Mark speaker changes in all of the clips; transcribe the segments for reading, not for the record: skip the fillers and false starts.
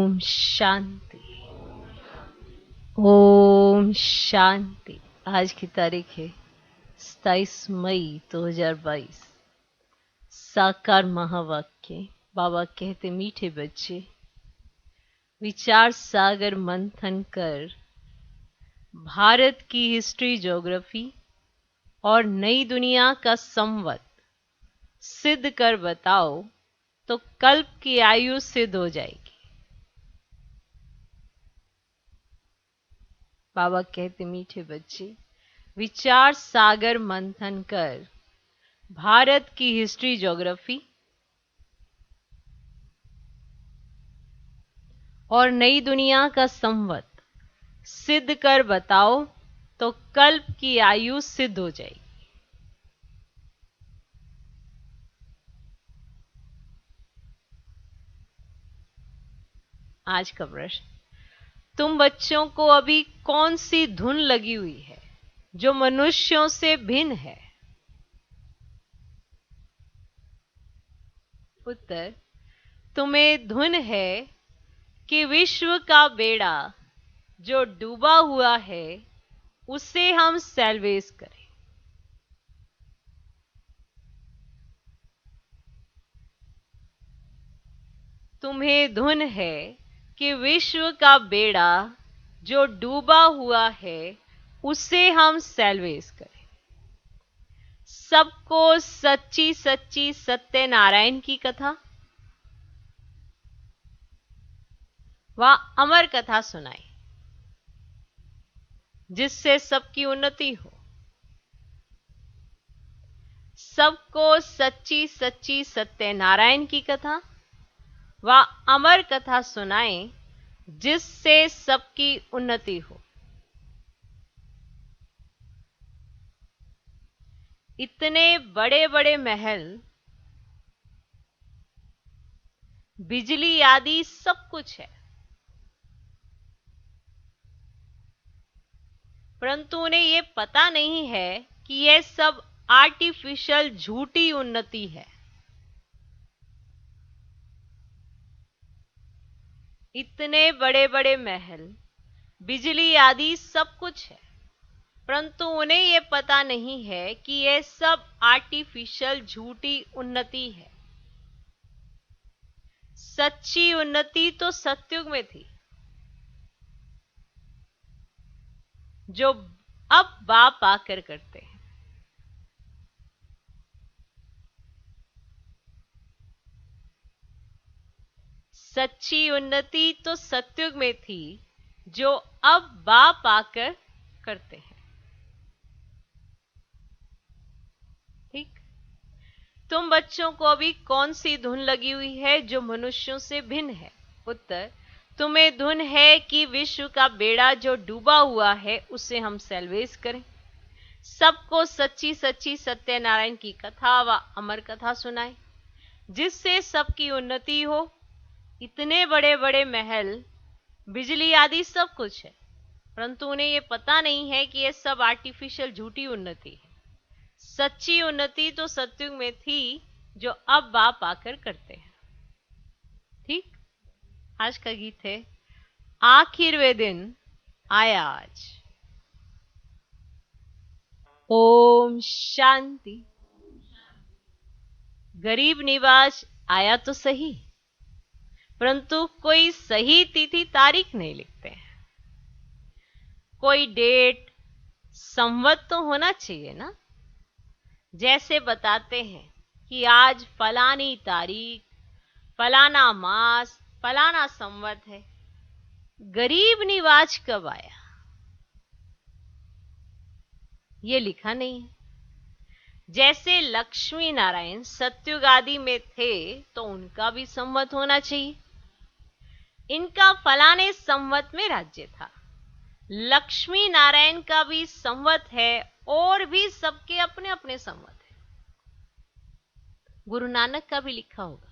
Speaker 1: ओम शांति। ओम शांति। आज की तारीख है 27 मई 2022। साकार महावाक्य। बाबा कहते, मीठे बच्चे, विचार सागर मंथन कर भारत की हिस्ट्री, ज्योग्राफी और नई दुनिया का संवत सिद्ध कर बताओ तो कल्प की आयु सिद्ध हो जाएगी। बाबा कहते, मीठे बच्चे, विचार सागर मंथन कर भारत की हिस्ट्री, ज्योग्राफी और नई दुनिया का संवत सिद्ध कर बताओ तो कल्प की आयु सिद्ध हो जाएगी। आज का प्रश्न, तुम बच्चों को अभी कौन सी धुन लगी हुई है जो मनुष्यों से भिन्न है? उत्तर, तुम्हें धुन है कि विश्व का बेड़ा जो डूबा हुआ है उसे हम सैल्वेज करें। तुम्हें धुन है कि विश्व का बेड़ा जो डूबा हुआ है उसे हम सैल्वेज करें। सबको सच्ची सच्ची सत्यनारायण की कथा व अमर कथा सुनाई, जिससे सबकी उन्नति हो। सबको सच्ची सच्ची सत्यनारायण की कथा व अमर कथा सुनाएं, जिससे सबकी उन्नति हो। इतने बड़े बड़े महल, बिजली आदि सब कुछ है, परंतु उन्हें यह पता नहीं है कि यह सब आर्टिफिशियल झूठी उन्नति है। इतने बड़े बड़े महल, बिजली आदि सब कुछ है, परंतु उन्हें यह पता नहीं है कि यह सब आर्टिफिशियल झूठी उन्नति है। सच्ची उन्नति तो सतयुग में थी, जो अब बाप आकर करते हैं। सच्ची उन्नति तो सतयुग में थी, जो अब बाप आकर करते हैं। ठीक। तुम बच्चों को अभी कौन सी धुन लगी हुई है जो मनुष्यों से भिन्न है? उत्तर, तुम्हें धुन है कि विश्व का बेड़ा जो डूबा हुआ है उसे हम सैल्वेज करें। सबको सच्ची सच्ची सत्यनारायण की कथा व अमर कथा सुनाए, जिससे सबकी उन्नति हो। इतने बड़े बड़े महल, बिजली आदि सब कुछ है, परंतु उन्हें यह पता नहीं है कि यह सब आर्टिफिशियल झूठी उन्नति है। सच्ची उन्नति तो सतयुग में थी, जो अब बाप आकर करते हैं। ठीक। आज का गीत है, आखिर वे दिन आया आज। ओम शांति। गरीब निवाज आया तो सही, परंतु कोई सही तिथि तारीख नहीं लिखते हैं। कोई डेट, संवत तो होना चाहिए ना। जैसे बताते हैं कि आज फलानी तारीख, फलाना मास, फलाना संवत है। गरीब निवाज कब आया ये लिखा नहीं है। जैसे लक्ष्मी नारायण सतयुग आदि में थे तो उनका भी संवत होना चाहिए। इनका फलाने संवत में राज्य था। लक्ष्मी नारायण का भी संवत है और भी सबके अपने अपने संवत है। गुरु नानक का भी लिखा होगा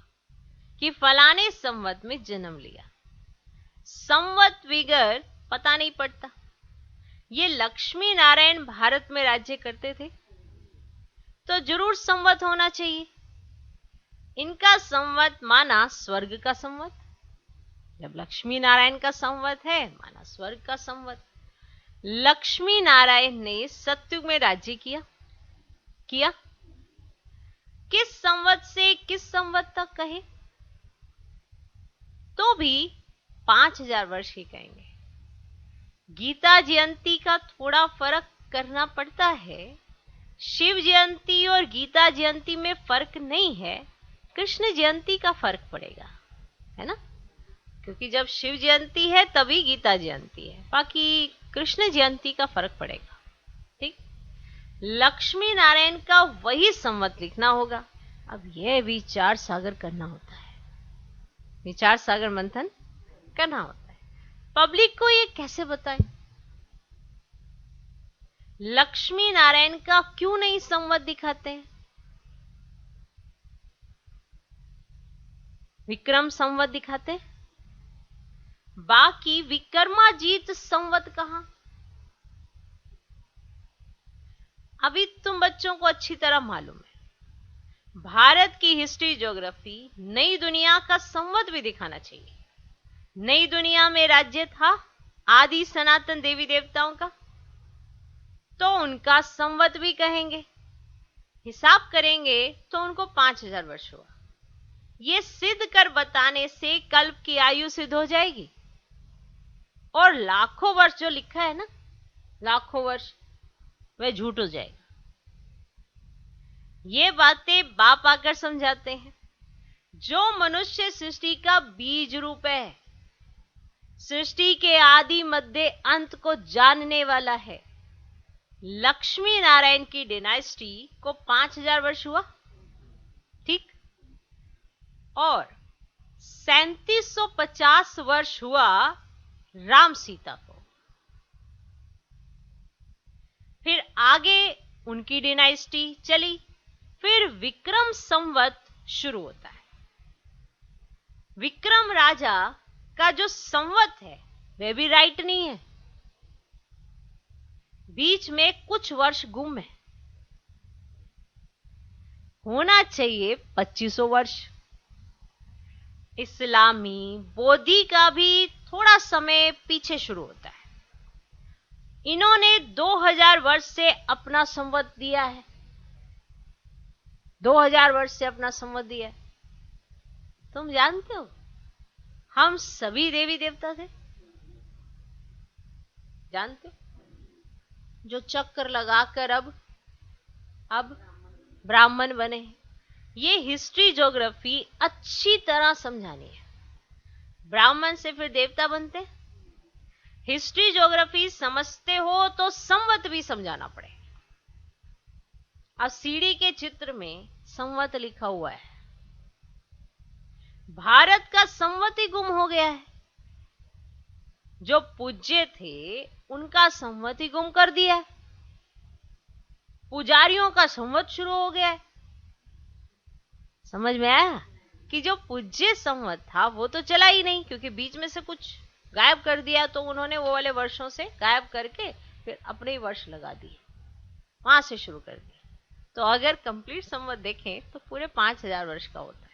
Speaker 1: कि फलाने संवत में जन्म लिया। संवत विगर पता नहीं पड़ता। ये लक्ष्मी नारायण भारत में राज्य करते थे तो जरूर संवत होना चाहिए। इनका संवत माना स्वर्ग का संवत, जब लक्ष्मी नारायण का संवत है माना स्वर्ग का संवत। लक्ष्मी नारायण ने सतयुग में राज्य किया किस संवत से किस संवत तक कहे तो भी 5000 वर्ष ही कहेंगे। गीता जयंती का थोड़ा फर्क करना पड़ता है। शिव जयंती और गीता जयंती में फर्क नहीं है, कृष्ण जयंती का फर्क पड़ेगा, है ना, क्योंकि जब शिव जयंती है तभी गीता जयंती है, बाकी कृष्ण जयंती का फर्क पड़ेगा। ठीक, लक्ष्मी नारायण का वही संवत लिखना होगा। अब यह विचार सागर करना होता है, विचार सागर मंथन करना होता है। पब्लिक को ये कैसे बताएं? लक्ष्मी नारायण का क्यों नहीं संवत दिखाते हैं? विक्रम संवत दिखाते हैं, बाकी विक्रमाजीत संवत कहां? अभी तुम बच्चों को अच्छी तरह मालूम है, भारत की हिस्ट्री ज्योग्राफी नई दुनिया का संवत भी दिखाना चाहिए। नई दुनिया में राज्य था आदि सनातन देवी देवताओं का, तो उनका संवत भी कहेंगे। हिसाब करेंगे तो उनको 5000 वर्ष हुआ। ये सिद्ध कर बताने से कल्प की आयु सिद्ध हो जाएगी, और लाखों वर्ष जो लिखा है ना, लाखों वर्ष, वह झूठ हो जाएगा। ये बातें बाप आकर समझाते हैं। जो मनुष्य सृष्टि का बीज रूप है, सृष्टि के आदि मध्य अंत को जानने वाला है, लक्ष्मी नारायण की डिनाइस्टी को 5000 वर्ष हुआ, ठीक, और 3750 वर्ष हुआ राम सीता को। फिर आगे उनकी डिनाइस्टी चली, फिर विक्रम संवत शुरू होता है। विक्रम राजा का जो संवत है वह भी राइट नहीं है, बीच में कुछ वर्ष गुम है। होना चाहिए 2500 वर्ष। इस्लामी बोधी का भी थोड़ा समय पीछे शुरू होता है। इन्होंने 2000 वर्ष से अपना संवत दिया है, 2000 वर्ष से अपना संवत दिया है। तुम जानते हो हम सभी देवी देवता थे, जानते हो, जो चक्कर लगाकर अब ब्राह्मण बने। ये हिस्ट्री ज्योग्राफी अच्छी तरह समझानी है। ब्राह्मण से फिर देवता बनते। हिस्ट्री ज्योग्राफी समझते हो तो संवत भी समझाना पड़े। अब सीढ़ी के चित्र में संवत लिखा हुआ है, भारत का संवत ही गुम हो गया है। जो पूज्य थे उनका संवत ही गुम कर दिया है। पुजारियों का संवत शुरू हो गया है। समझ में आया कि जो पूज्य संवत था वो तो चला ही नहीं, क्योंकि बीच में से कुछ गायब कर दिया, तो उन्होंने वो वाले वर्षों से गायब करके फिर अपने ही वर्ष लगा दिए, वहां से शुरू कर दिया। तो अगर कंप्लीट संवत देखें तो पूरे 5000 वर्ष का होता है।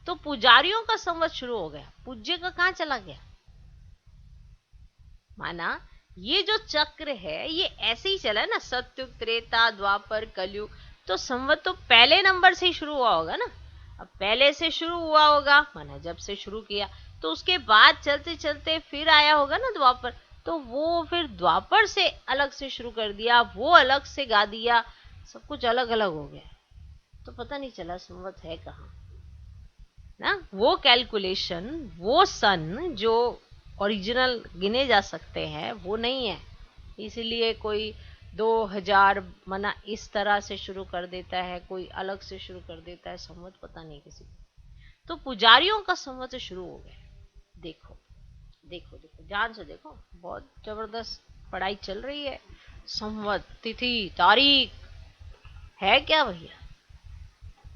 Speaker 1: तो पुजारियों का संवत शुरू हो गया, पूज्य का कहां चला गया? माना ये जो चक्र है ये ऐसे ही चला ना, सतयुग, त्रेता, द्वापर, कलयुग। तो संवत तो पहले नंबर से ही शुरू हुआ होगा ना। अब पहले से शुरू हुआ होगा माना जब से शुरू किया, तो उसके बाद चलते चलते फिर आया होगा ना द्वापर, तो वो फिर द्वापर से अलग से शुरू कर दिया, वो अलग से गा दिया, सब कुछ अलग अलग हो गया, तो पता नहीं चला संवत है कहाँ ना। वो कैलकुलेशन, वो सन जो ओरिजिनल गिने जा सकते हैं वो नहीं है। इसीलिए कोई 2000 मना इस तरह से शुरू कर देता है, कोई अलग से शुरू कर देता है, संवत पता नहीं किसी को। तो पुजारियों का संवत शुरू हो गया। देखो देखो देखो, ध्यान से देखो, बहुत जबरदस्त पढ़ाई चल रही है। संवत, तिथि, तारीख है क्या भैया?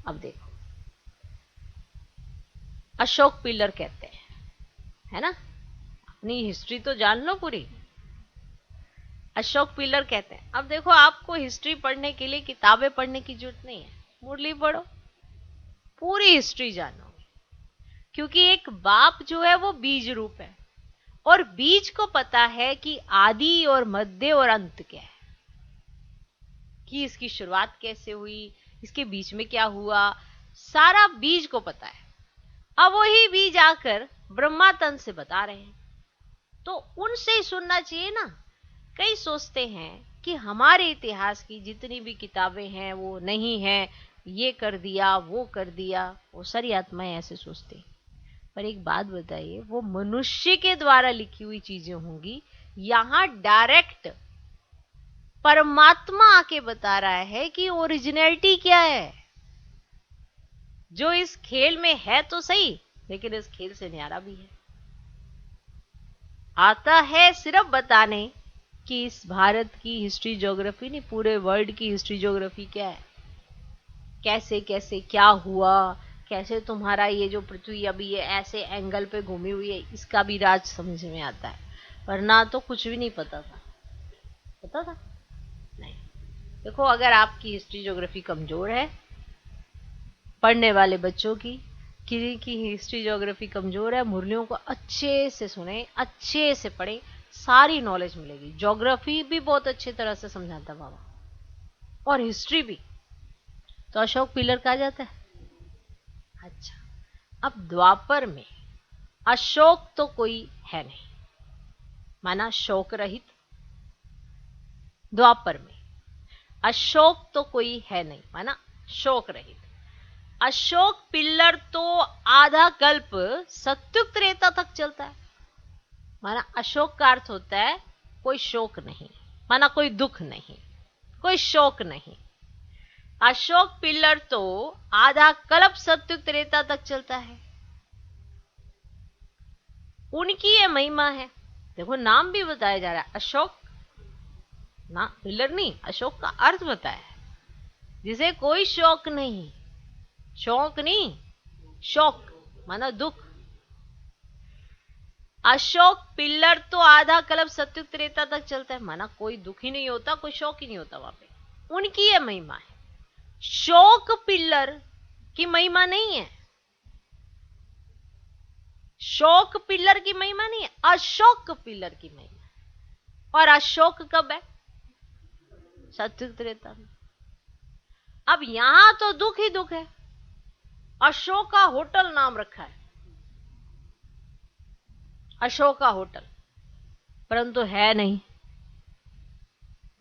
Speaker 1: अब देखो, अशोक पिलर कहते हैं, है ना, अपनी हिस्ट्री तो जान लो पूरी। अशोक पिलर कहते हैं। अब देखो, आपको हिस्ट्री पढ़ने के लिए किताबें पढ़ने की जरूरत नहीं है, मुरली पढ़ो, पूरी हिस्ट्री जानो। क्योंकि एक बाप जो है वो बीज रूप है, और बीज को पता है कि आदि और मध्य और अंत क्या है, कि इसकी शुरुआत कैसे हुई, इसके बीच में क्या हुआ, सारा बीज को पता है। अब वही बीज आकर ब्रह्मा तन से बता रहे हैं, तो उनसे ही सुनना चाहिए ना। कई सोचते हैं कि हमारे इतिहास की जितनी भी किताबें हैं वो नहीं है, ये कर दिया वो कर दिया, वो सारी आत्माएं ऐसे सोचते हैं। पर एक बात बताइए, वो मनुष्य के द्वारा लिखी हुई चीजें होंगी, यहां डायरेक्ट परमात्मा आके बता रहा है कि ओरिजिनलिटी क्या है। जो इस खेल में है तो सही, लेकिन इस खेल से न्यारा भी है। आता है सिर्फ बताने कि इस भारत की हिस्ट्री ज्योग्राफी नहीं, पूरे वर्ल्ड की हिस्ट्री ज्योग्राफी क्या है, कैसे कैसे क्या हुआ, कैसे तुम्हारा ये जो पृथ्वी अभी ये ऐसे एंगल पे घूमी हुई है, इसका भी राज समझ में आता है। वरना तो कुछ भी नहीं पता था। पता था नहीं। देखो, अगर आपकी हिस्ट्री ज्योग्राफी कमजोर है, पढ़ने वाले बच्चों की हिस्ट्री ज्योग्राफी कमजोर है, मुरलियों को अच्छे से सुने, अच्छे से पढ़े, सारी नॉलेज मिलेगी। ज्योग्राफी भी बहुत अच्छी तरह से समझाता बाबा, और हिस्ट्री भी। तो अशोक पिलर कहा जाता है। अच्छा, अब द्वापर में अशोक तो कोई है नहीं, माना शोक रहित। द्वापर में अशोक तो कोई है नहीं, माना शोक रहित। अशोक पिल्लर तो आधा कल्प सत्युग त्रेता तक चलता है, माना अशोक का अर्थ होता है कोई शोक नहीं, माना कोई दुख नहीं, कोई शोक नहीं। अशोक पिल्लर तो आधा कल्प सत्युग त्रेता तक चलता है। उनकी ये महिमा है। देखो, नाम भी बताया जा रहा है अशोक ना, पिल्लर नहीं, अशोक का अर्थ बताया, जिसे कोई शोक नहीं। शौक नहीं, शोक माना दुख। अशोक पिल्लर तो आधा कल्प सत्युग त्रेता तक चलता है, माना कोई दुख ही नहीं होता, कोई शोक ही नहीं होता वहां पे। उनकी यह महिमा है। शोक पिल्लर की महिमा नहीं है, शोक पिल्लर की महिमा नहीं है, अशोक पिल्लर की महिमा है। और अशोक कब है? सत्युग त्रेता में। अब यहां तो दुख ही दुख है। अशोका होटल नाम रखा है, अशोका होटल, परंतु है नहीं।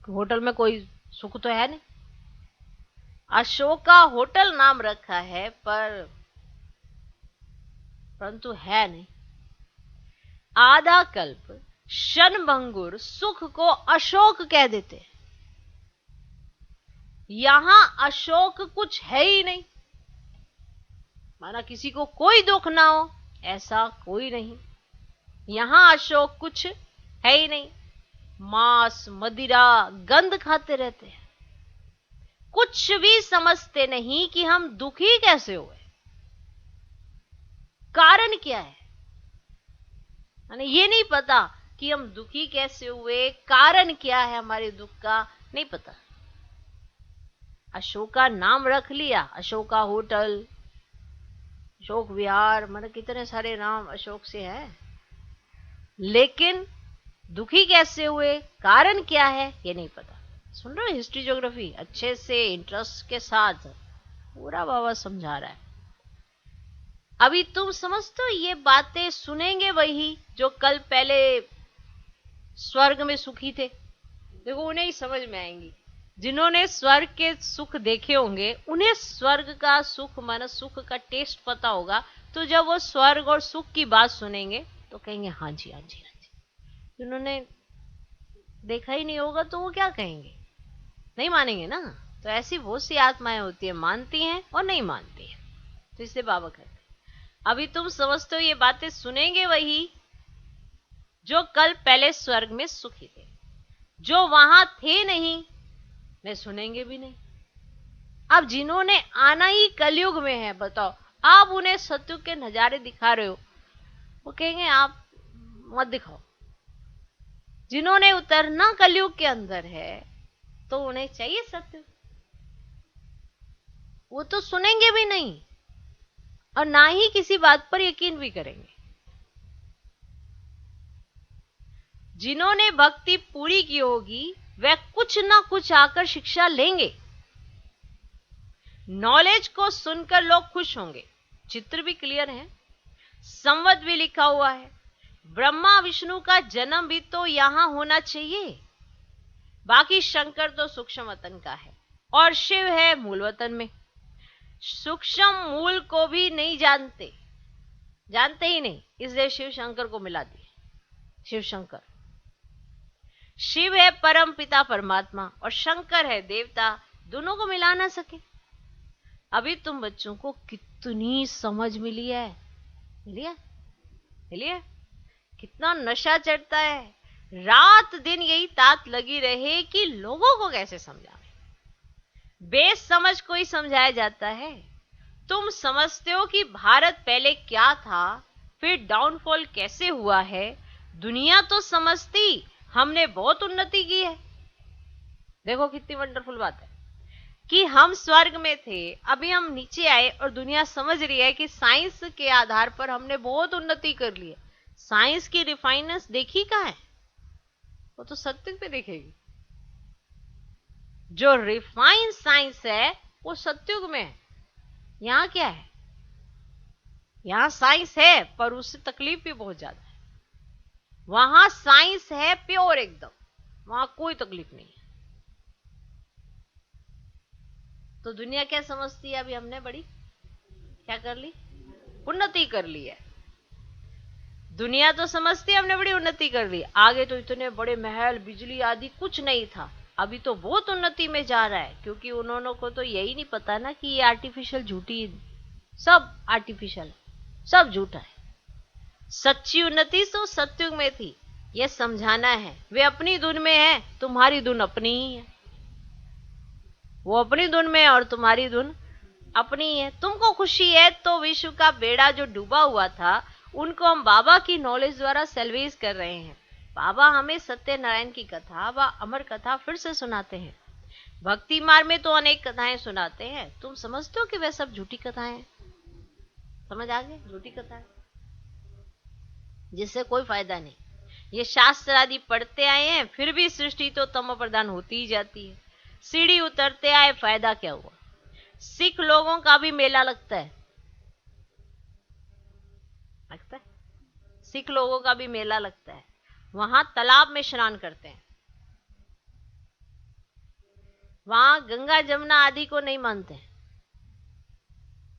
Speaker 1: होटल में कोई सुख तो है नहीं। अशोका होटल नाम रखा है, परंतु है नहीं। आधा कल्प क्षणभंगुर सुख को अशोक कह देते हैं। यहां अशोक कुछ है ही नहीं, माना किसी को कोई दुख ना हो, ऐसा कोई नहीं। यहां अशोक कुछ है ही नहीं। मांस मदिरा गंध खाते रहते हैं, कुछ भी समझते नहीं कि हम दुखी कैसे हुए, कारण क्या है। माने ये नहीं पता कि हम दुखी कैसे हुए, कारण क्या है हमारे दुख का, नहीं पता। अशोका नाम रख लिया, अशोका होटल, अशोक विहार, मतलब कितने सारे नाम अशोक से हैं, लेकिन दुखी कैसे हुए, कारण क्या है, ये नहीं पता। सुन रहे हो हिस्ट्री ज्योग्राफी अच्छे से इंटरेस्ट के साथ पूरा बाबा समझा रहा है। अभी तुम समझते हो, ये बातें सुनेंगे वही जो कल पहले स्वर्ग में सुखी थे। देखो, उन्हें ही समझ में आएंगी। जिन्होंने स्वर्ग के सुख देखे होंगे, उन्हें स्वर्ग का सुख माना सुख का टेस्ट पता होगा। तो जब वो स्वर्ग और सुख की बात सुनेंगे तो कहेंगे हाँ जी हाँ जी हाँ जी। जिन्होंने देखा ही नहीं होगा तो वो क्या कहेंगे, नहीं मानेंगे ना। तो ऐसी बहुत सी आत्माएं होती है, मानती हैं और नहीं मानती हैं। तो इसलिए बाबा कहते हैं, अभी तुम समझते हो ये बातें सुनेंगे वही जो कल पहले स्वर्ग में सुखी थे, जो वहां थे नहीं वे सुनेंगे भी नहीं। अब जिन्होंने आना ही कलयुग में है, बताओ आप उन्हें सत्युग के नजारे दिखा रहे हो, वो कहेंगे आप मत दिखाओ। जिन्होंने उतरना कलयुग के अंदर है तो उन्हें चाहिए सत्य, वो तो सुनेंगे भी नहीं। और ना ही किसी बात पर यकीन भी करेंगे। जिन्होंने भक्ति पूरी की होगी वह कुछ ना कुछ आकर शिक्षा लेंगे। नॉलेज को सुनकर लोग खुश होंगे। चित्र भी क्लियर है, संवत भी लिखा हुआ है। ब्रह्मा विष्णु का जन्म भी तो यहां होना चाहिए। बाकी शंकर तो सूक्ष्म वतन का है और शिव है मूल वतन में। सूक्ष्म मूल को भी नहीं जानते, जानते ही नहीं, इसलिए शिव शंकर को मिला दिए। शिव शंकर, शिव है परम पिता परमात्मा और शंकर है देवता, दोनों को मिला ना सके। अभी तुम बच्चों को कितनी समझ मिली है, मिली है, मिली है। कितना नशा चढ़ता है, रात दिन यही तात लगी रहे कि लोगों को कैसे समझावे। बेस समझ को ही समझाया जाता है। तुम समझते हो कि भारत पहले क्या था, फिर डाउनफॉल कैसे हुआ है। दुनिया तो समझती हमने बहुत उन्नति की है। देखो कितनी वंडरफुल बात है कि हम स्वर्ग में थे, अभी हम नीचे आए और दुनिया समझ रही है कि साइंस के आधार पर हमने बहुत उन्नति कर ली है। साइंस की रिफाइनेंस देखी कहाँ है? वो तो सत्युग पे देखेगी। जो रिफाइंड साइंस है वो सत्युग में है। यहां क्या है? यहां साइंस है पर उससे तकलीफ भी बहुत ज्यादा है। वहां साइंस है प्योर एकदम, वहां कोई तकलीफ नहीं है। तो दुनिया क्या समझती है? अभी हमने बड़ी क्या कर ली? उन्नति कर ली है। दुनिया तो समझती है हमने बड़ी उन्नति कर ली। आगे तो इतने बड़े महल बिजली आदि कुछ नहीं था, अभी तो बहुत उन्नति में जा रहा है, क्योंकि उन्होंने को तो यही नहीं पता ना कि ये आर्टिफिशियल झूठी, सब आर्टिफिशियल, सब झूठा है। सच्ची उन्नति तो सत्युग में थी, यह समझाना है। वे अपनी धुन में है, तुम्हारी धुन अपनी ही है। वो अपनी धुन में और तुम्हारी धुन अपनी है। तुमको खुशी है तो विश्व का बेड़ा जो डूबा हुआ था उनको हम बाबा की नॉलेज द्वारा सेल्वेज कर रहे हैं। बाबा हमें सत्यनारायण की कथा व अमर कथा फिर से सुनाते हैं। भक्ति मार्ग में तो अनेक कथाएं सुनाते हैं। तुम समझते हो कि वे सब झूठी कथाएं हैं? समझ आ गए? झूठी कथाएं जिससे कोई फायदा नहीं। ये शास्त्र आदि पढ़ते आए हैं, फिर भी सृष्टि तो तमो प्रधान होती ही जाती है। सीढ़ी उतरते आए, फायदा क्या हुआ? सिख लोगों का भी मेला लगता है, लगता है? सिख लोगों का भी मेला लगता है। वहां तालाब में स्नान करते हैं। वहां गंगा जमुना आदि को नहीं मानते हैं।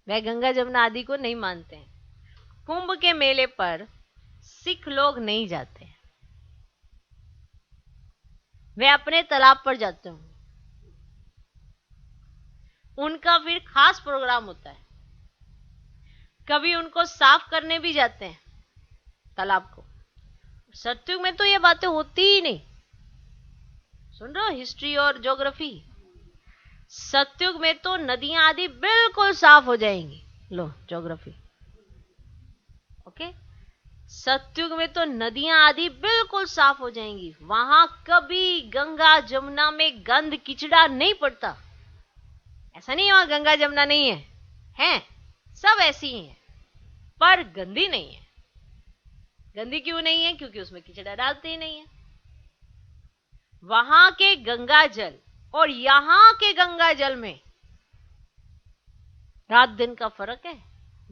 Speaker 1: वह गंगा जमुना आदि को नहीं मानते हैं। कुंभ के मेले पर सिख लोग नहीं जाते हैं, वे अपने तालाब पर जाते होंगे। उनका फिर खास प्रोग्राम होता है। कभी उनको साफ करने भी जाते हैं तालाब को। सत्युग में तो ये बातें होती ही नहीं। सुन रहे हो हिस्ट्री और ज्योग्राफी? सत्युग में तो नदियां आदि बिल्कुल साफ हो जाएंगी। लो ज्योग्राफी, ओके। सत्युग में तो नदियां आदि बिल्कुल साफ हो जाएंगी। वहां कभी गंगा जमुना में गंद कीचड़ा नहीं पड़ता। ऐसा नहीं है वहां गंगा जमुना नहीं है, हैं, सब ऐसी ही हैं, पर गंदी नहीं है। गंदी क्यों नहीं है? क्योंकि उसमें कीचड़ा डालते ही नहीं है। वहां के गंगा जल और यहां के गंगा जल में रात दिन का फर्क है।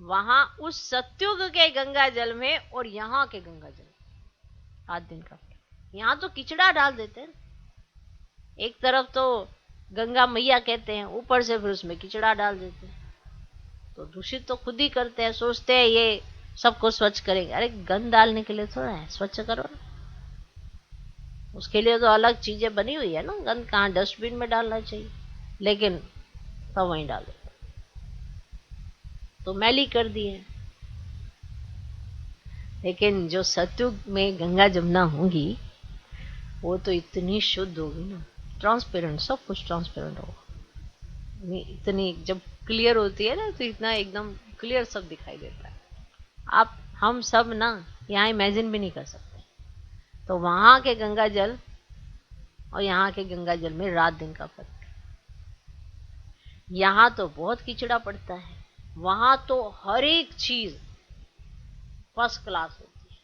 Speaker 1: वहां उस सत्युग के गंगा जल में और यहां के गंगा जल में रात दिन का फर्क। यहां तो कीचड़ा डाल देते हैं, एक तरफ तो गंगा मैया कहते हैं, ऊपर से फिर उसमें कीचड़ा डाल देते हैं। तो दूषित तो खुद ही करते हैं, सोचते हैं ये सबको स्वच्छ करेंगे। अरे गंद डालने के लिए थोड़ा है, स्वच्छ करो ना। उसके लिए तो अलग चीजें बनी हुई है ना। गंद कहाँ डस्टबिन में डालना चाहिए, लेकिन सब वहीं डाल देते, तो मैली कर दिए। लेकिन जो सत्युग में गंगा जमुना होगी वो तो इतनी शुद्ध होगी ना, ट्रांसपेरेंट, सब कुछ ट्रांसपेरेंट होगा। इतनी जब क्लियर होती है ना तो इतना एकदम क्लियर सब दिखाई देता है। आप हम सब ना यहाँ इमेजिन भी नहीं कर सकते। तो वहां के गंगा जल और यहाँ के गंगा जल में रात दिन का फर्क है। यहाँ तो बहुत कीचड़ा पड़ता है, वहां तो हर एक चीज फर्स्ट क्लास होती है।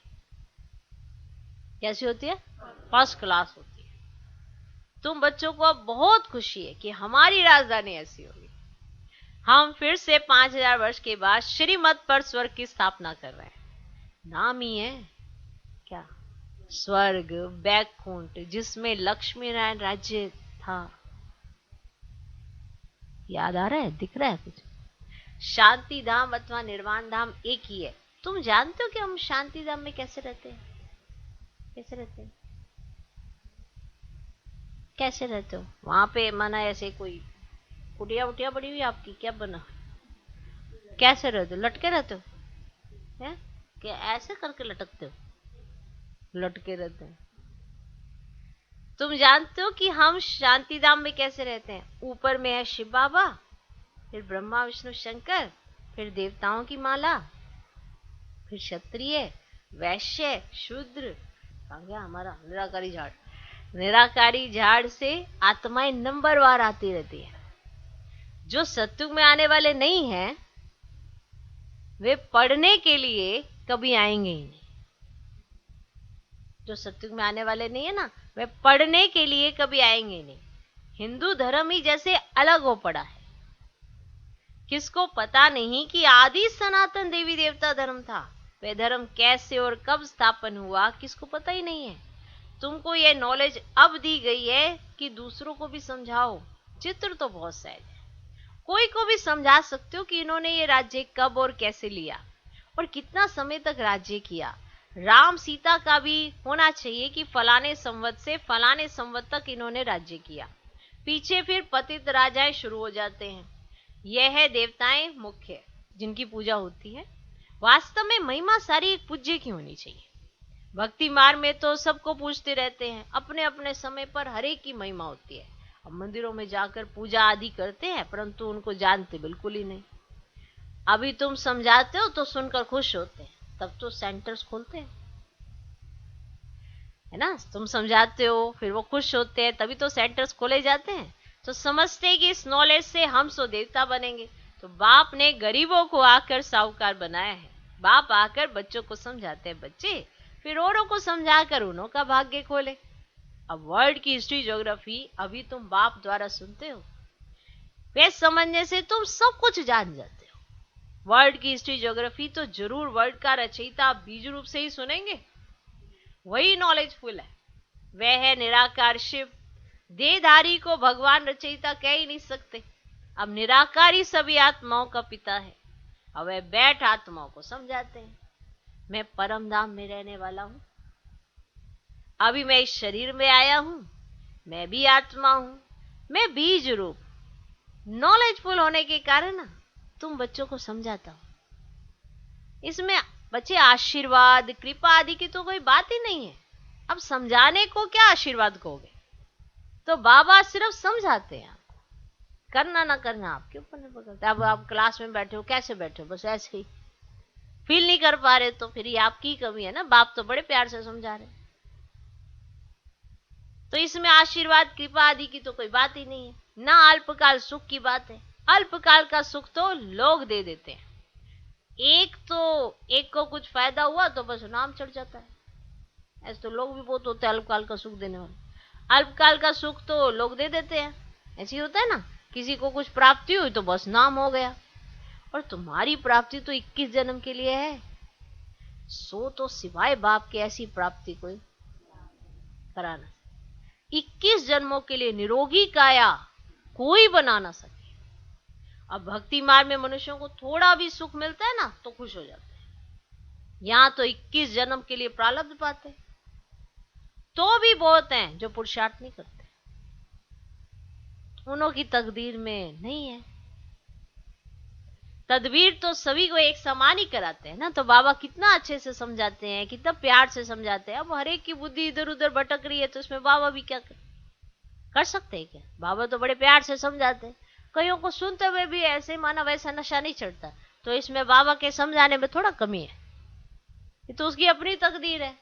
Speaker 1: कैसी होती है? फर्स्ट क्लास होती है। तुम बच्चों को अब बहुत खुशी है कि हमारी राजधानी ऐसी होगी। हम फिर से 5000 वर्ष के बाद श्रीमत पर स्वर्ग की स्थापना कर रहे हैं। नाम ही है क्या? स्वर्ग, बैकुंठ, जिसमें लक्ष्मी नारायण राज्य था। याद आ रहा है? दिख रहा है कुछ? शांति धाम अथवा निर्वाण धाम एक ही है। तुम जानते हो कि हम शांति धाम में कैसे रहते हैं? कैसे रहते हैं? कैसे रहते हो वहां पे? माना ऐसे कोई कुटिया उटिया पड़ी हुई आपकी? क्या बना? कैसे रहते हो? लटके रहते हो? है क्या? ऐसे करके लटकते हो? लटके रहते हैं। तुम जानते हो कि हम शांति धाम में कैसे रहते हैं? ऊपर में है शिव बाबा, फिर ब्रह्मा विष्णु शंकर, फिर देवताओं की माला, फिर क्षत्रिय, वैश्य, शूद्र। कहाँ गया हमारा निराकारी झाड़? निराकारी झाड़ से आत्माएं नंबरवार आती रहती है। जो सत्युग में आने वाले नहीं हैं, वे पढ़ने के लिए कभी आएंगे ही नहीं। जो सत्युग में आने वाले नहीं है ना, वे पढ़ने के लिए कभी आएंगे नहीं। हिंदू धर्म ही जैसे अलग हो पड़ा है। किसको पता नहीं कि आदि सनातन देवी देवता धर्म था। वह धर्म कैसे और कब स्थापन हुआ, किसको पता ही नहीं है। तुमको यह नॉलेज अब दी गई है कि दूसरों को भी समझाओ। चित्र तो बहुत सहज है, कोई को भी समझा सकते हो कि इन्होंने ये राज्य कब और कैसे लिया और कितना समय तक राज्य किया। राम सीता का भी होना चाहिए कि फलाने संवत से फलाने संवत तक इन्होंने राज्य किया। पीछे फिर पतित राजाएं शुरू हो जाते हैं। यह है देवताएं मुख्य जिनकी पूजा होती है। वास्तव में महिमा सारी एक पूज्य की होनी चाहिए। भक्ति मार्ग में तो सबको पूजते रहते हैं, अपने अपने समय पर हर एक की महिमा होती है। अब मंदिरों में जाकर पूजा आदि करते हैं, परंतु उनको जानते बिल्कुल ही नहीं। अभी तुम समझाते हो तो सुनकर खुश होते हैं, तब तो सेंटर्स खोलते हैं, है ना? तुम समझाते हो फिर वो खुश होते हैं, तभी तो सेंटर्स खोले जाते हैं। तो समझते हैं कि इस नॉलेज से हम सो देवता बनेंगे। तो बाप ने गरीबों को आकर साहूकार बनाया है। बाप आकर बच्चों को समझाते हैं, बच्चे फिर औरों को समझाकर उन्हों का भाग्य खोले। अब वर्ल्ड की हिस्ट्री ज्योग्राफी अभी तुम बाप द्वारा सुनते हो, वे समझने से तुम सब कुछ जान जाते हो। वर्ल्ड की हिस्ट्री ज्योग्राफी तो जरूर वर्ल्ड का रचयिता बीज रूप से ही सुनेंगे, वही नॉलेजफुल है। वह है निराकार शिव। देहधारी को भगवान रचयिता कह ही नहीं सकते। अब निराकारी सभी आत्माओं का पिता है। अब वह बैठ आत्माओं को समझाते हैं, मैं परम धाम में रहने वाला हूं। अभी मैं इस शरीर में आया हूं, मैं भी आत्मा हूं, मैं बीज रूप। नॉलेजफुल होने के कारण ना तुम बच्चों को समझाता हूं। इसमें बच्चे आशीर्वाद कृपा आदि की तो कोई बात ही नहीं है। अब समझाने को क्या आशीर्वाद कहोगे? तो बाबा सिर्फ समझाते हैं, आपको करना ना करना आपके ऊपर निर्भर करता है। अब आप क्लास में बैठे हो, कैसे बैठे हो? बस ऐसे ही फील नहीं कर पा रहे, तो फिर ये आपकी कमी है ना। बाप तो बड़े प्यार से समझा रहे। तो इसमें आशीर्वाद कृपा आदि की तो कोई बात ही नहीं है ना। अल्पकाल सुख की बात है। अल्पकाल का सुख तो लोग दे देते हैं। एक को कुछ फायदा हुआ तो बस नाम चढ़ जाता है। ऐसे तो लोग भी बहुत होते हैं अल्पकाल का सुख देने वाले। अल्पकाल का सुख तो लोग दे देते हैं। ऐसे ही होता है ना, किसी को कुछ प्राप्ति हुई तो बस नाम हो गया। और तुम्हारी प्राप्ति तो 21 जन्म के लिए है। सो तो सिवाय बाप के ऐसी प्राप्ति कोई कराना। 21 जन्मों के लिए निरोगी काया कोई बना ना सके। अब भक्ति मार्ग में मनुष्यों को थोड़ा भी सुख मिलता है ना तो खुश हो जाते हैं। यहां तो 21 जन्म के लिए प्रारब्ध पाते, तो भी बहुत हैं जो पुरुषार्थ नहीं करते। उन्हों की तकदीर में नहीं है। तदबीर तो सभी को एक समान ही कराते हैं ना। तो बाबा कितना अच्छे से समझाते हैं, कितना प्यार से समझाते हैं। अब हर एक की बुद्धि इधर उधर भटक रही है, तो इसमें बाबा भी क्या कर सकते हैं? क्या बाबा तो बड़े प्यार से समझाते हैं। कईयों को सुनते हुए भी ऐसे माना वैसा नशा नहीं चढ़ता, तो इसमें बाबा के समझाने में थोड़ा कमी है। ये तो उसकी अपनी तकदीर है।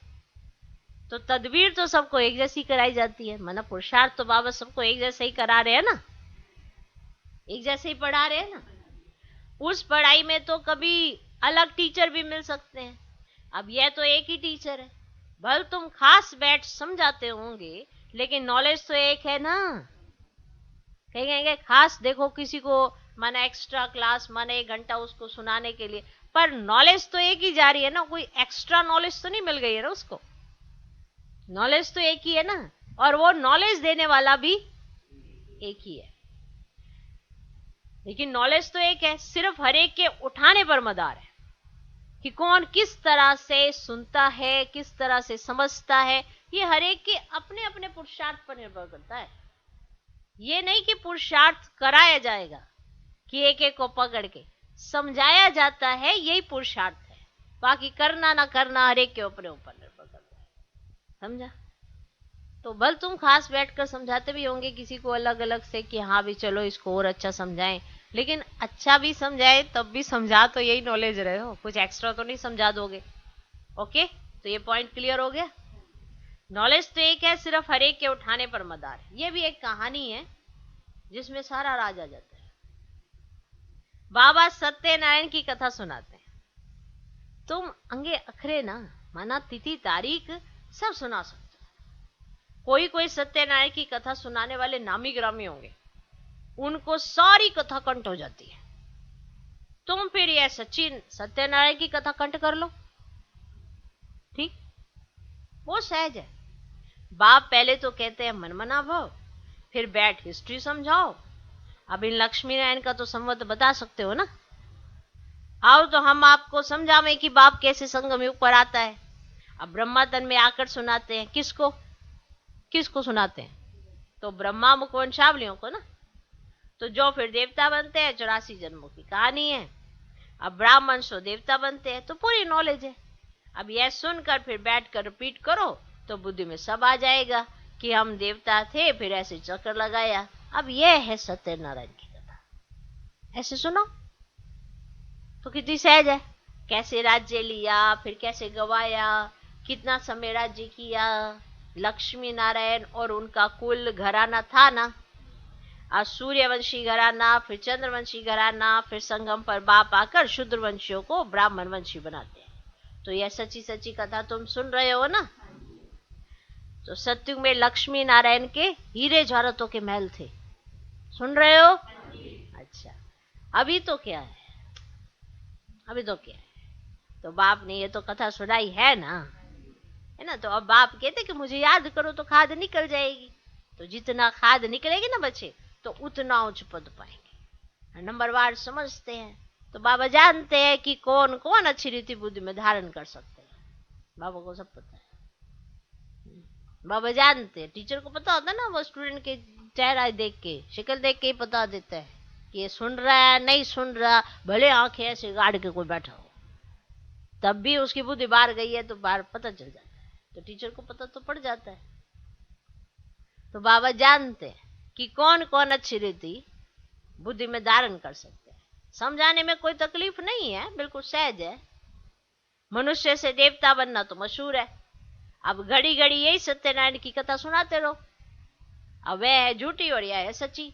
Speaker 1: तो तदबीर तो सबको एक जैसी कराई जाती है। माना पुरुषार्थ तो बाबा सबको एक जैसे ही करा रहे हैं ना, एक जैसे ही पढ़ा रहे हैं ना। उस पढ़ाई में तो कभी अलग टीचर भी मिल सकते हैं। अब यह तो एक ही टीचर है, भले तुम खास बैठ समझाते होंगे, लेकिन नॉलेज तो एक है ना। कहीं कहेंगे खास देखो किसी को, माना एक्स्ट्रा क्लास, माना 1 घंटा उसको सुनाने के लिए, पर नॉलेज तो एक ही जा रही है ना, कोई एक्स्ट्रा नॉलेज तो नहीं मिल गई है ना उसको। नॉलेज तो एक ही है ना, और वो नॉलेज देने वाला भी एक ही है। लेकिन नॉलेज तो एक है, सिर्फ हर एक के उठाने पर मदार है कि कौन किस तरह से सुनता है, किस तरह से समझता है। ये हर एक के अपने अपने पुरुषार्थ पर निर्भर करता है। ये नहीं कि पुरुषार्थ कराया जाएगा कि एक एक को पकड़ के समझाया जाता है, यही पुरुषार्थ है। बाकी करना ना करना हर एक के अपने ऊपर निर्भर करता है। समझा? तो भल तुम खास बैठकर समझाते भी होंगे किसी को अलग अलग से कि हाँ भी चलो इसको और अच्छा समझाएं, लेकिन अच्छा भी समझाए तब भी समझा तो यही नॉलेज रहे हो, कुछ एक्स्ट्रा तो नहीं समझा दोगे। ओके, तो ये पॉइंट क्लियर हो गया। नॉलेज तो एक है, सिर्फ हर एक के उठाने पर मदार है। ये भी एक कहानी है जिसमें सारा राज आ जाता है। बाबा सत्यनारायण की कथा सुनाते हैं। तुम अंगे अखरे ना, माना तिथि तारीख सब सुना सकते हो। कोई कोई सत्यनारायण की कथा सुनाने वाले नामी ग्रामी होंगे, उनको सारी कथा कंठ हो जाती है। तुम फिर यह सचिन सत्यनारायण की कथा कंठ कर लो, ठीक, वो सहज है। बाप पहले तो कहते हैं मनमना भव, फिर बैठ हिस्ट्री समझाओ। अब इन लक्ष्मी नारायण का तो संवत बता सकते हो ना। आओ तो हम आपको समझावें कि बाप कैसे संगम युग पर आता है। अब ब्रह्मा तन में आकर सुनाते हैं, किसको किसको सुनाते हैं? तो ब्रह्मा मुख वंशावलियों को ना। तो जो फिर देवता बनते हैं, 84 जन्मों की कहानी है। अब ब्राह्मण सो देवता बनते हैं, तो पूरी नॉलेज है। अब यह सुनकर फिर बैठकर रिपीट करो तो बुद्धि में सब आ जाएगा कि हम देवता थे, फिर ऐसे चक्कर लगाया। अब यह है सत्यनारायण की कथा, ऐसे सुनो तो कितनी सहज है। कैसे राज्य लिया, फिर कैसे गवाया, कितना समय राज्य किया। लक्ष्मी नारायण और उनका कुल घराना था ना, आज सूर्यवंशी घराना, फिर चंद्रवंशी घराना, फिर संगम पर बाप आकर शूद्रवंशियों को ब्राह्मण वंशी बनाते हैं। तो यह सच्ची सच्ची कथा तुम सुन रहे हो ना। तो सत्युग में लक्ष्मी नारायण के हीरे जवाहरातों के महल थे, सुन रहे हो? अच्छा, अभी तो क्या है, अभी तो क्या है? तो बाप ने ये तो कथा सुनाई है ना, है ना। तो अब बाप कहते कि मुझे याद करो तो खाद निकल जाएगी। तो जितना खाद निकलेगी ना बच्चे, तो उतना उच्च पद पाएंगे। नंबरवार समझते हैं। तो बाबा जानते हैं कि कौन कौन अच्छी रीति बुद्धि में धारण कर सकते हैं। बाबा को सब पता है, बाबा जानते हैं। टीचर को पता होता है ना, वो स्टूडेंट के चेहरा देख के, शक्ल देख के ही पता देता है कि ये सुन रहा है नहीं सुन रहा। भले आंखें ऐसे गाड़ के कोई बैठा हो, तब भी उसकी बुद्धि बाहर गई है तो बाहर पता चल जाता है। तो टीचर को पता तो पड़ जाता है। तो बाबा जानते हैं कि कौन कौन अच्छी रीति बुद्धि में धारण कर सकते हैं। समझाने में कोई तकलीफ नहीं है, बिल्कुल सहज है। मनुष्य से देवता बनना तो मशहूर है। अब घड़ी घड़ी यही सत्यनारायण की कथा सुनाते रहो। अब वह है झूठी और यह है सच्ची।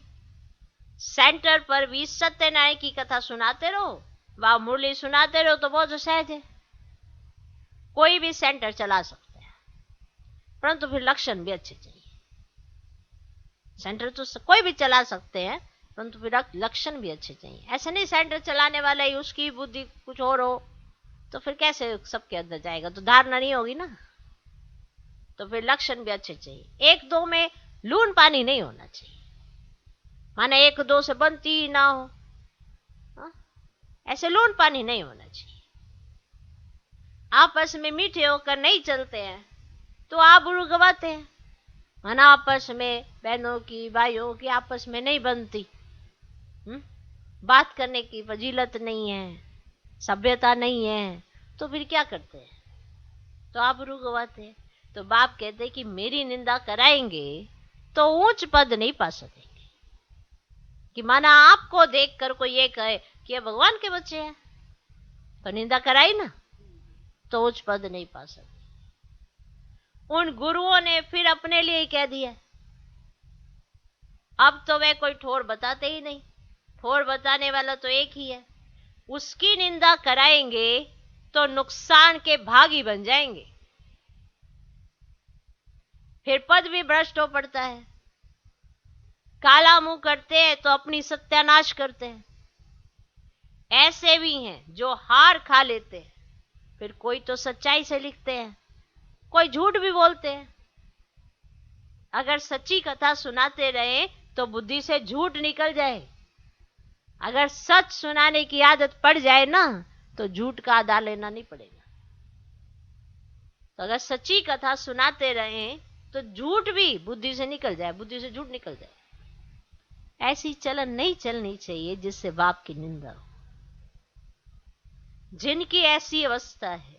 Speaker 1: सेंटर पर भी सत्यनारायण की कथा सुनाते रहो, वह मुरली सुनाते रहो, तो बहुत सहज है। कोई भी सेंटर चला सकते हैं, परंतु फिर लक्षण भी अच्छे चाहिए। सेंटर तो कोई भी चला सकते हैं, परंतु फिर लक्षण भी अच्छे चाहिए। ऐसे नहीं सेंटर चलाने वाला ही उसकी बुद्धि कुछ और हो, तो फिर कैसे सबके अंदर जाएगा? तो धारणा नहीं होगी ना। तो फिर लक्षण भी अच्छे चाहिए। 1-2 में लून पानी नहीं होना चाहिए, माना 1-2 से बनती ही ना हो। हा? ऐसे लून पानी नहीं होना चाहिए। आपस में मीठे होकर नहीं चलते हैं तो आबरू गवाते हैं। माना आपस में बहनों की भाइयों की आपस में नहीं बनती, बात करने की फजीलत नहीं है, सभ्यता नहीं है, तो फिर क्या करते हैं? तो आबरू गवाते हैं। तो बाप कहते कि मेरी निंदा कराएंगे तो ऊंच पद नहीं पा सकेंगे। कि माना आपको देखकर कोई ये कहे कि ये भगवान के बच्चे हैं, तो निंदा कराई ना, तो उच्च पद नहीं पा सकते। उन गुरुओं ने फिर अपने लिए ही कह दिया। अब तो वे कोई ठोर बताते ही नहीं। ठोर बताने वाला तो एक ही है। उसकी निंदा कराएंगे तो नुकसान के भागी बन जाएंगे, फिर पद भी भ्रष्ट हो पड़ता है। काला मुंह करते हैं तो अपनी सत्यानाश करते हैं। ऐसे भी हैं जो हार खा लेते हैं, फिर कोई तो सच्चाई से लिखते हैं, कोई झूठ भी बोलते हैं। अगर सच्ची कथा सुनाते रहे तो बुद्धि से झूठ निकल जाए, अगर सच सुनाने की आदत पड़ जाए ना तो झूठ का आधा लेना नहीं पड़ेगा। तो अगर सच्ची कथा सुनाते रहे तो झूठ भी बुद्धि से निकल जाए, बुद्धि से झूठ निकल जाए। ऐसी चलन नहीं चलनी चाहिए जिससे बाप की निंदा हो। जिनकी ऐसी अवस्था है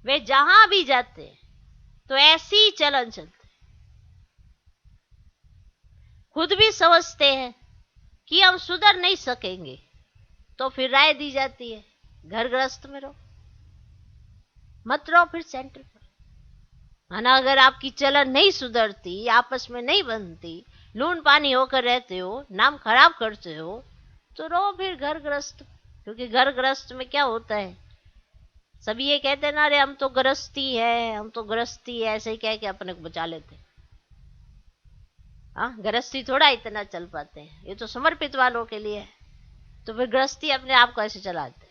Speaker 1: वे जहां भी जाते हैं तो ऐसी चलन चलते, खुद भी समझते हैं कि हम सुधर नहीं सकेंगे, तो फिर राय दी जाती है घर गृहस्थ में रहो, मत रहो फिर सेंटर पर। है ना? अगर आपकी चलन नहीं सुधरती, आपस में नहीं बनती, लून पानी होकर रहते हो, नाम खराब करते हो, तो रहो फिर घर गृहस्थ। क्योंकि घर गृहस्थ में क्या होता है, सभी ये कहते हैं ना, अरे हम तो गृहस्थी है, हम तो गृहस्थी है, ऐसे ही कह के अपने को बचा लेते। हाँ, गृहस्थी थोड़ा इतना चल पाते हैं, ये तो समर्पित वालों के लिए है। तो फिर गृहस्थी अपने आप को ऐसे चलाते हैं।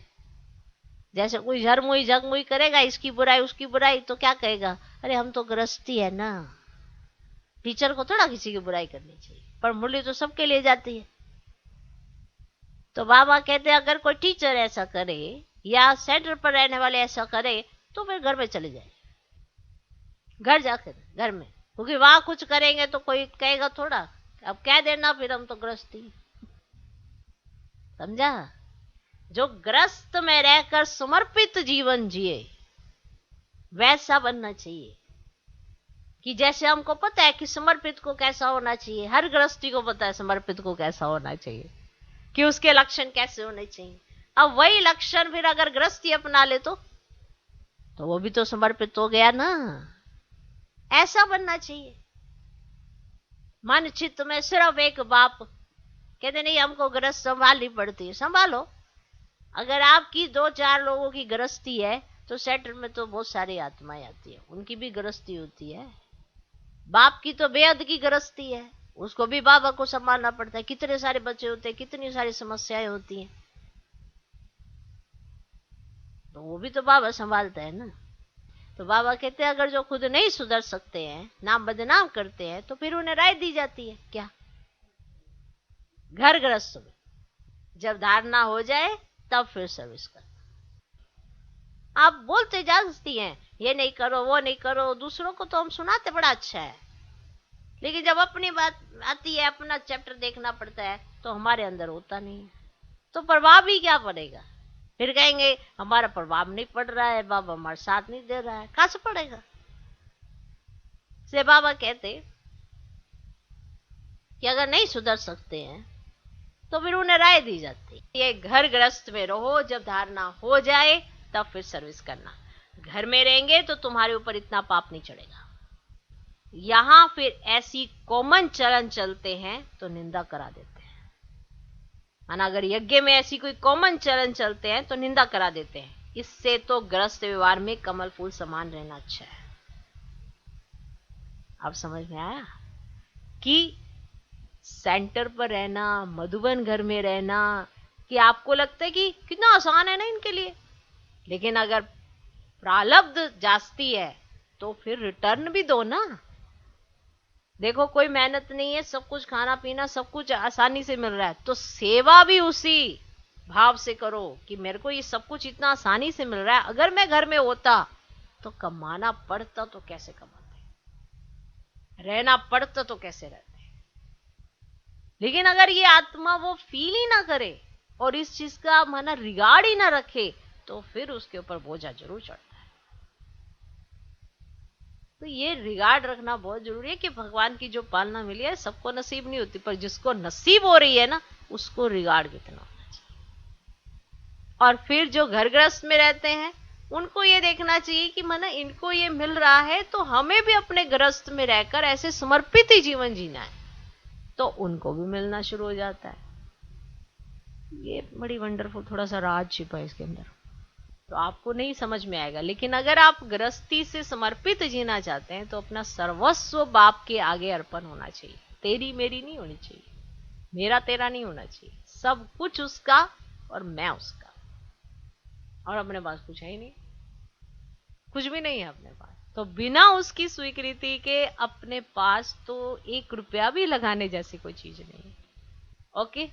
Speaker 1: जैसे कोई झरमुई झगमुई करेगा, इसकी बुराई उसकी बुराई, तो क्या कहेगा, अरे हम तो गृहस्थी है ना। टीचर को थोड़ा किसी की बुराई करनी चाहिए, पर मूल्य तो सबके लिए जाती है। तो बाबा कहते हैं अगर कोई टीचर ऐसा करे या सेंटर पर रहने वाले ऐसा करे तो फिर घर में चले जाए, घर जाकर घर में, क्योंकि वहां कुछ करेंगे तो कोई कहेगा थोड़ा, अब कह देना फिर हम तो गृहस्थी। समझा? जो ग्रस्त में रहकर समर्पित जीवन जिए वैसा बनना चाहिए। कि जैसे हमको पता है कि समर्पित को कैसा होना चाहिए, हर गृहस्थी को पता है समर्पित को कैसा होना चाहिए, कि उसके लक्षण कैसे होने चाहिए। अब वही लक्षण फिर अगर गृहस्थी अपना ले तो वो भी तो समर्पित हो गया ना। ऐसा बनना चाहिए। मन चित्त में सिर्फ एक बाप कहते नहीं हमको गृहस्थ संभालनी पड़ती है, संभालो। अगर आपकी 2-4 लोगों की गृहस्थी है तो सेंटर में तो बहुत सारी आत्माएं आती है, उनकी भी गृहस्थी होती है। बाप की तो बेहद की गृहस्थी है, उसको भी बाबा को संभालना पड़ता है। कितने सारे बच्चे होते हैं, कितनी सारी समस्याएं होती हैं, तो वो भी तो बाबा संभालता है ना। तो बाबा कहते हैं अगर जो खुद नहीं सुधर सकते हैं, नाम बदनाम करते हैं, तो फिर उन्हें राय दी जाती है क्या, घर गृहस्थ में जब धारणा हो जाए तब फिर सर्विस करना। आप बोलते जाती हैं ये नहीं करो वो नहीं करो, दूसरों को तो हम सुनाते बड़ा अच्छा है, लेकिन जब अपनी बात आती है, अपना चैप्टर देखना पड़ता है, तो हमारे अंदर होता नहीं है। तो प्रभाव ही क्या पड़ेगा? फिर कहेंगे हमारा प्रभाव नहीं पड़ रहा है, बाबा हमारा साथ नहीं दे रहा है। कहां से पड़ेगा? से बाबा कहते कि अगर नहीं सुधर सकते हैं तो फिर उन्हें राय दी जाती है ये घर गृहस्थ में रहो, जब धारणा हो जाए तब फिर सर्विस करना। घर में रहेंगे तो तुम्हारे ऊपर इतना पाप नहीं चढ़ेगा। यहां फिर ऐसी कॉमन चलन चलते हैं तो निंदा करा देते हैं। माना अगर यज्ञ में ऐसी कोई कॉमन चलन चलते हैं तो निंदा करा देते हैं। इससे तो गृहस्थ व्यवहार में कमल फूल समान रहना अच्छा है। अब समझ में आया कि सेंटर पर रहना, मधुबन घर में रहना, कि आपको लगता है कि कितना आसान है ना इनके लिए, लेकिन अगर प्रारब्ध जास्ती है तो फिर रिटर्न भी दो ना। देखो कोई मेहनत नहीं है, सब कुछ खाना पीना सब कुछ आसानी से मिल रहा है, तो सेवा भी उसी भाव से करो कि मेरे को ये सब कुछ इतना आसानी से मिल रहा है, अगर मैं घर में होता तो कमाना पड़ता तो कैसे कमाते, रहना पड़ता तो कैसे रहते। लेकिन अगर ये आत्मा वो फील ही ना करे और इस चीज का माना रिगार्ड ही ना रखे, तो फिर उसके ऊपर बोझा जरूर चढ़ता है। तो ये रिगार्ड रखना बहुत जरूरी है कि भगवान की जो पालना मिली है सबको नसीब नहीं होती, पर जिसको नसीब हो रही है ना उसको रिगार्ड कितना होना चाहिए। और फिर जो घर गृहस्थ में रहते हैं उनको ये देखना चाहिए कि माना इनको ये मिल रहा है तो हमें भी अपने गृहस्थ में रहकर ऐसे समर्पित ही जीवन जीना है, तो उनको भी मिलना शुरू हो जाता है। ये बड़ी वंडरफुल, थोड़ा सा राज छिपा है इसके अंदर, तो आपको नहीं समझ में आएगा। लेकिन अगर आप गृहस्थी से समर्पित जीना चाहते हैं तो अपना सर्वस्व बाप के आगे अर्पण होना चाहिए। तेरी मेरी नहीं होनी चाहिए, मेरा तेरा नहीं होना चाहिए, सब कुछ उसका और मैं उसका। और अपने पास कुछ है ही नहीं, कुछ भी नहीं है अपने पास, तो बिना उसकी स्वीकृति के अपने पास तो 1 रुपया भी लगाने जैसी कोई चीज नहीं है। ओके,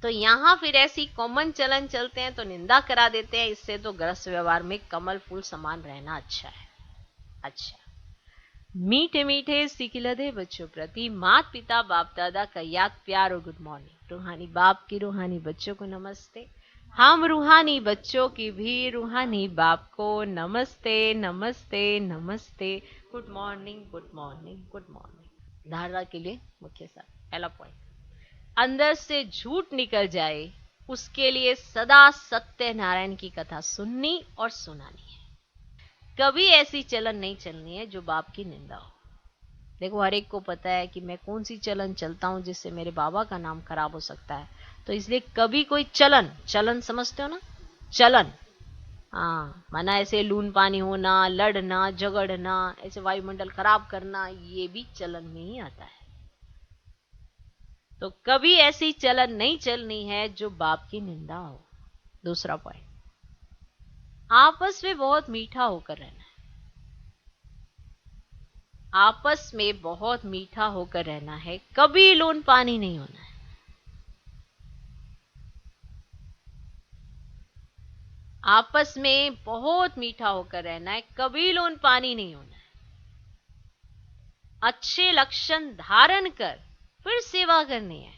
Speaker 1: तो यहां फिर ऐसी कॉमन चलन चलते हैं तो निंदा करा देते हैं। इससे तो गृहस्थ व्यवहार में कमल फूल समान रहना अच्छा है। अच्छा, मीठे मीठे सिखिलधे बच्चों प्रति माता पिता बाप दादा का याद प्यार और गुड मॉर्निंग। रूहानी बाप की रूहानी बच्चों को नमस्ते। हम रूहानी बच्चों की भी रूहानी बाप को नमस्ते नमस्ते नमस्ते। Good morning good morning good morning. धारणा के लिए मुख्य सार, पहला पॉइंट, अंदर से झूठ निकल जाए उसके लिए सदा सत्य नारायण की कथा सुननी और सुनानी है। कभी ऐसी चलन नहीं चलनी है जो बाप की निंदा हो। देखो, हर एक को पता है कि मैं कौन सी चलन चलता हूं जिससे मेरे बाबा का नाम खराब हो सकता है। तो इसलिए कभी कोई चलन, चलन समझते हो ना, चलन, हाँ, माना ऐसे लून पानी होना, लड़ना झगड़ना, ऐसे वायुमंडल खराब करना, ये भी चलन में ही आता है। तो कभी ऐसी चलन नहीं चलनी है जो बाप की निंदा हो। दूसरा पॉइंट, आपस में बहुत मीठा होकर रहना है। आपस में बहुत मीठा होकर रहना है, कभी लोन पानी नहीं होना है। आपस में बहुत मीठा होकर रहना है, कभी लोन पानी नहीं होना है। अच्छे लक्षण धारण कर फिर सेवा करनी है।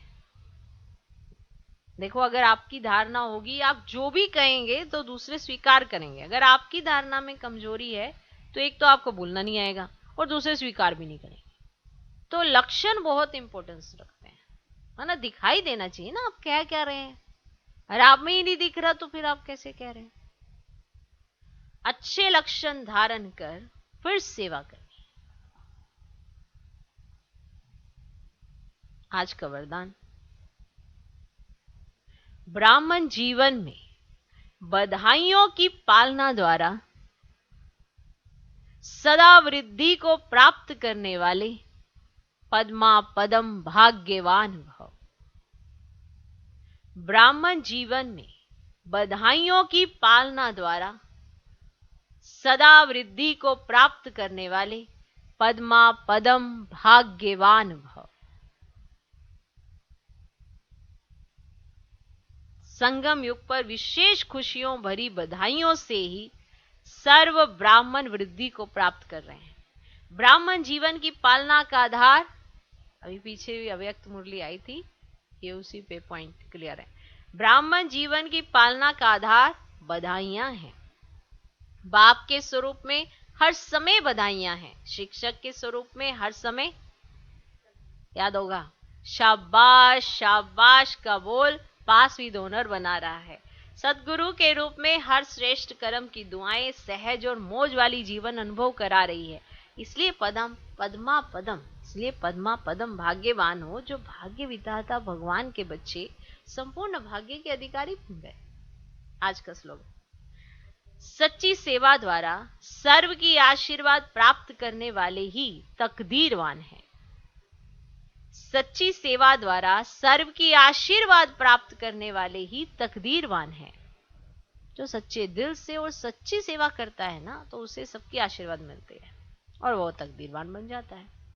Speaker 1: देखो, अगर आपकी धारणा होगी आप जो भी कहेंगे तो दूसरे स्वीकार करेंगे। अगर आपकी धारणा में कमजोरी है तो एक तो आपको बोलना नहीं आएगा और दूसरे स्वीकार भी नहीं करेंगे। तो लक्षण बहुत इंपॉर्टेंस रखते हैं, है ना। दिखाई देना चाहिए ना आप कह क्या रहे हैं। अगर आप में ही नहीं दिख रहा तो फिर आप कैसे कह रहे हैं। अच्छे लक्षण धारण कर फिर सेवा करनी। आज का वरदान, ब्राह्मण जीवन में बधाइयों की पालना द्वारा सदा वृद्धि को प्राप्त करने वाले पद्मा पदम भाग्यवान भव। ब्राह्मण जीवन में बधाइयों की पालना द्वारा सदा वृद्धि को प्राप्त करने वाले पद्मा पदम भाग्यवान भव। संगम युग पर विशेष खुशियों भरी बधाइयों से ही सर्व ब्राह्मण वृद्धि को प्राप्त कर रहे हैं। ब्राह्मण जीवन की पालना का आधार, अभी पीछे भी अव्यक्त मुरली आई थी, ये उसी पे पॉइंट क्लियर है। ब्राह्मण जीवन की पालना का आधार बधाइयां हैं। बाप के स्वरूप में हर समय बधाइयां हैं। शिक्षक के स्वरूप में हर समय, याद होगा, शाबाश शाबाश का बोल पास विद ऑनर बना रहा है। सदगुरु के रूप में हर श्रेष्ठ कर्म की दुआएं सहज और मौज वाली जीवन अनुभव करा रही है। इसलिए पद्मा पदम, इसलिए पद्मा पदम भाग्यवान हो जो भाग्य विधाता भगवान के बच्चे संपूर्ण भाग्य के अधिकारी बन गए। आज का श्लोक, सच्ची सेवा द्वारा सर्व की आशीर्वाद प्राप्त करने वाले ही तकदीरवान हैं। सच्ची सेवा द्वारा सर्व की आशीर्वाद प्राप्त करने वाले ही तकदीरवान हैं। जो सच्चे दिल से और सच्ची सेवा करता है ना, तो उसे सबके आशीर्वाद मिलते हैं और वो तकदीरवान बन जाता है।